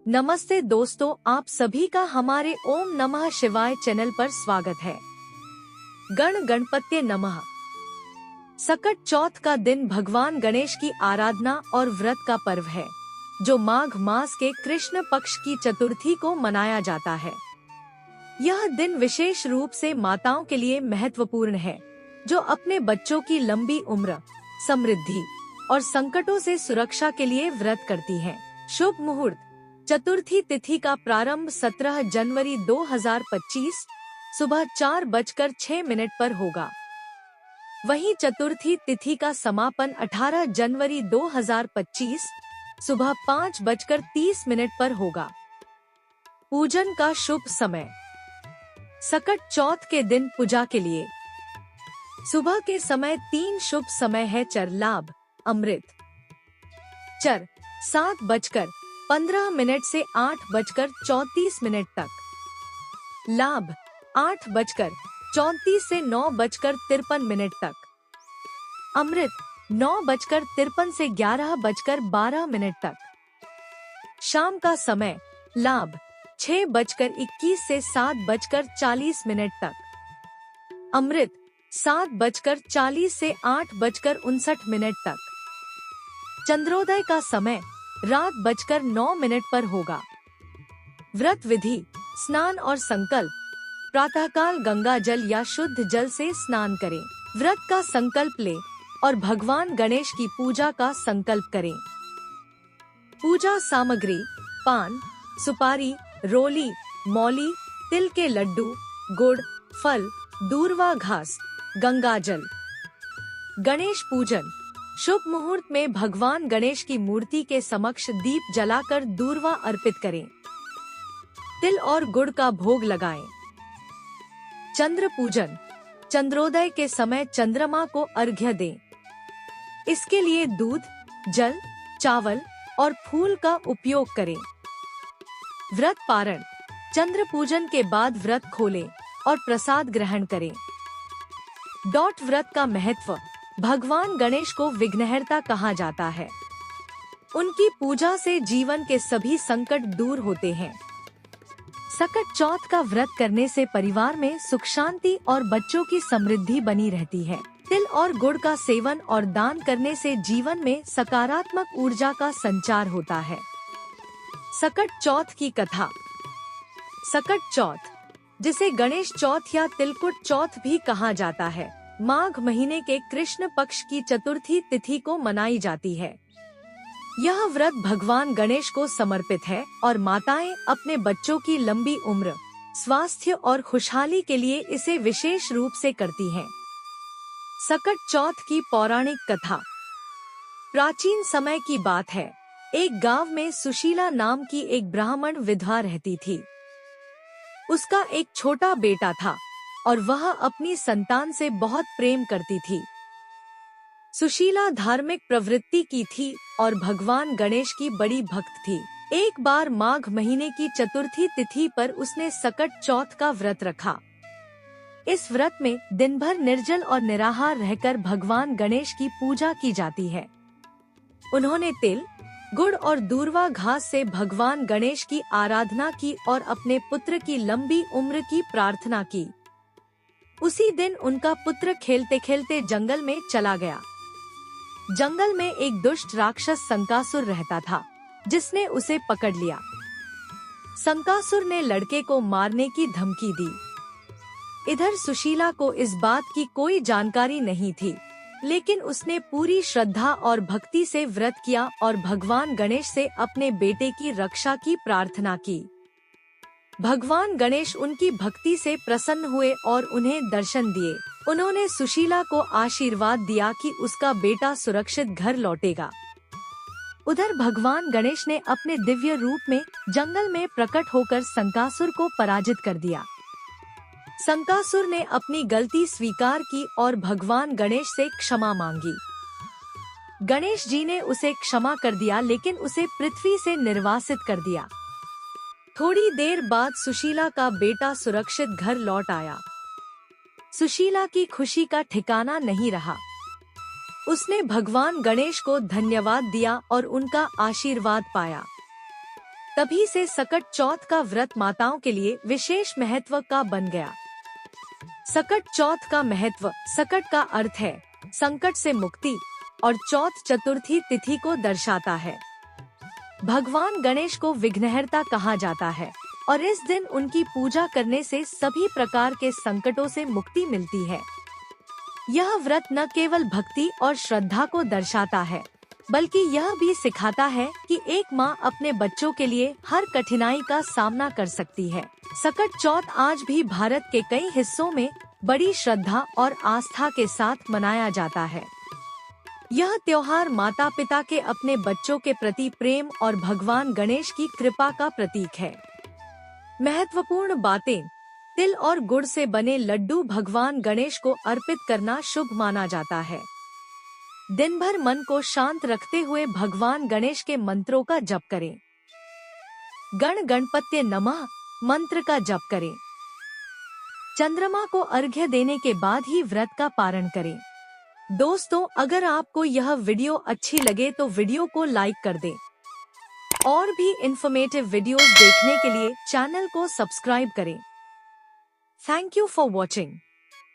नमस्ते दोस्तों, आप सभी का हमारे ओम नमः शिवाय चैनल पर स्वागत है। गणपत्ये नमः। सकट चौथ का दिन भगवान गणेश की आराधना और व्रत का पर्व है, जो माघ मास के कृष्ण पक्ष की चतुर्थी को मनाया जाता है। यह दिन विशेष रूप से माताओं के लिए महत्वपूर्ण है, जो अपने बच्चों की लंबी उम्र, समृद्धि और संकटों से सुरक्षा के लिए व्रत करती हैं। शुभ मुहूर्त। चतुर्थी तिथि का प्रारंभ 17 जनवरी 2025 सुबह 4:06 पर होगा। वहीं चतुर्थी तिथि का समापन 18 जनवरी 2025 सुबह 5:30 पर होगा। पूजन का शुभ समय। सकट चौथ के दिन पूजा के लिए सुबह के समय 3 शुभ समय है। चर लाभ अमृत। चर 7:15 से 8:34 तक। लाभ 8:34 से 9:53 तक। अमृत 9:53 से 11:12 तक। शाम का समय लाभ 6:21 से 7:40 तक। अमृत 7:40 से 8:59 तक। चंद्रोदय का समय रात 9:09 पर होगा। व्रत विधि। स्नान और संकल्प। प्रातःकाल गंगा जल या शुद्ध जल से स्नान करें। व्रत का संकल्प लें और भगवान गणेश की पूजा का संकल्प करें। पूजा सामग्री: पान, सुपारी, रोली, मौली, तिल के लड्डू, गुड़, फल, दूर्वा घास, गंगा जल। गणेश पूजन। शुभ मुहूर्त में भगवान गणेश की मूर्ति के समक्ष दीप जलाकर दूर्वा अर्पित करें। तिल और गुड़ का भोग लगाएं। चंद्र पूजन। चंद्रोदय के समय चंद्रमा को अर्घ्य दें। इसके लिए दूध, जल, चावल और फूल का उपयोग करें। व्रत पारण। चंद्र पूजन के बाद व्रत खोलें और प्रसाद ग्रहण करें। व्रत का महत्व। भगवान गणेश को विघ्नहर्ता कहा जाता है। उनकी पूजा से जीवन के सभी संकट दूर होते हैं। सकट चौथ का व्रत करने से परिवार में सुख शांति और बच्चों की समृद्धि बनी रहती है। तिल और गुड़ का सेवन और दान करने से जीवन में सकारात्मक ऊर्जा का संचार होता है। सकट चौथ की कथा। सकट चौथ, जिसे गणेश चौथ या तिलकुट चौथ भी कहा जाता है, माघ महीने के कृष्ण पक्ष की चतुर्थी तिथि को मनाई जाती है। यह व्रत भगवान गणेश को समर्पित है और माताएं अपने बच्चों की लंबी उम्र, स्वास्थ्य और खुशहाली के लिए इसे विशेष रूप से करती हैं। सकट चौथ की पौराणिक कथा। प्राचीन समय की बात है। एक गांव में सुशीला नाम की एक ब्राह्मण विधवा रहती थी। उसका एक छोटा बेटा था और वह अपनी संतान से बहुत प्रेम करती थी। सुशीला धार्मिक प्रवृत्ति की थी और भगवान गणेश की बड़ी भक्त थी। एक बार माघ महीने की चतुर्थी तिथि पर उसने सकट चौथ का व्रत रखा। इस व्रत में दिन भर निर्जल और निराहार रहकर भगवान गणेश की पूजा की जाती है। उन्होंने तिल, गुड़ और दूर्वा घास से भगवान गणेश की आराधना की और अपने पुत्र की लंबी उम्र की प्रार्थना की। उसी दिन उनका पुत्र खेलते खेलते जंगल में चला गया। जंगल में एक दुष्ट राक्षस संकासुर रहता था, जिसने उसे पकड़ लिया। संकासुर ने लड़के को मारने की धमकी दी। इधर सुशीला को इस बात की कोई जानकारी नहीं थी, लेकिन उसने पूरी श्रद्धा और भक्ति से व्रत किया और भगवान गणेश से अपने बेटे की रक्षा की प्रार्थना की। भगवान गणेश उनकी भक्ति से प्रसन्न हुए और उन्हें दर्शन दिए। उन्होंने सुशीला को आशीर्वाद दिया कि उसका बेटा सुरक्षित घर लौटेगा। उधर भगवान गणेश ने अपने दिव्य रूप में जंगल में प्रकट होकर संकासुर को पराजित कर दिया। संकासुर ने अपनी गलती स्वीकार की और भगवान गणेश से क्षमा मांगी। गणेश जी ने उसे क्षमा कर दिया, लेकिन उसे पृथ्वी से निर्वासित कर दिया। थोड़ी देर बाद सुशीला का बेटा सुरक्षित घर लौट आया। सुशीला की खुशी का ठिकाना नहीं रहा। उसने भगवान गणेश को धन्यवाद दिया और उनका आशीर्वाद पाया। तभी से सकट चौथ का व्रत माताओं के लिए विशेष महत्व का बन गया। सकट चौथ का महत्व। सकट का अर्थ है संकट से मुक्ति और चौथ चतुर्थी तिथि को दर्शाता है। भगवान गणेश को विघ्नहर्ता कहा जाता है और इस दिन उनकी पूजा करने से सभी प्रकार के संकटों से मुक्ति मिलती है। यह व्रत न केवल भक्ति और श्रद्धा को दर्शाता है, बल्कि यह भी सिखाता है कि एक माँ अपने बच्चों के लिए हर कठिनाई का सामना कर सकती है। सकट चौथ आज भी भारत के कई हिस्सों में बड़ी श्रद्धा और आस्था के साथ मनाया जाता है। यह त्योहार माता पिता के अपने बच्चों के प्रति प्रेम और भगवान गणेश की कृपा का प्रतीक है। महत्वपूर्ण बातें। तिल और गुड़ से बने लड्डू भगवान गणेश को अर्पित करना शुभ माना जाता है। दिन भर मन को शांत रखते हुए भगवान गणेश के मंत्रों का जप करें। गण गणपत्य नमः मंत्र का जप करें। चंद्रमा को अर्घ्य देने के बाद ही व्रत का पारण करें। दोस्तों, अगर आपको यह वीडियो अच्छी लगे तो वीडियो को लाइक कर दें। और भी इन्फॉर्मेटिव वीडियोस देखने के लिए चैनल को सब्सक्राइब करें। Thank you for watching.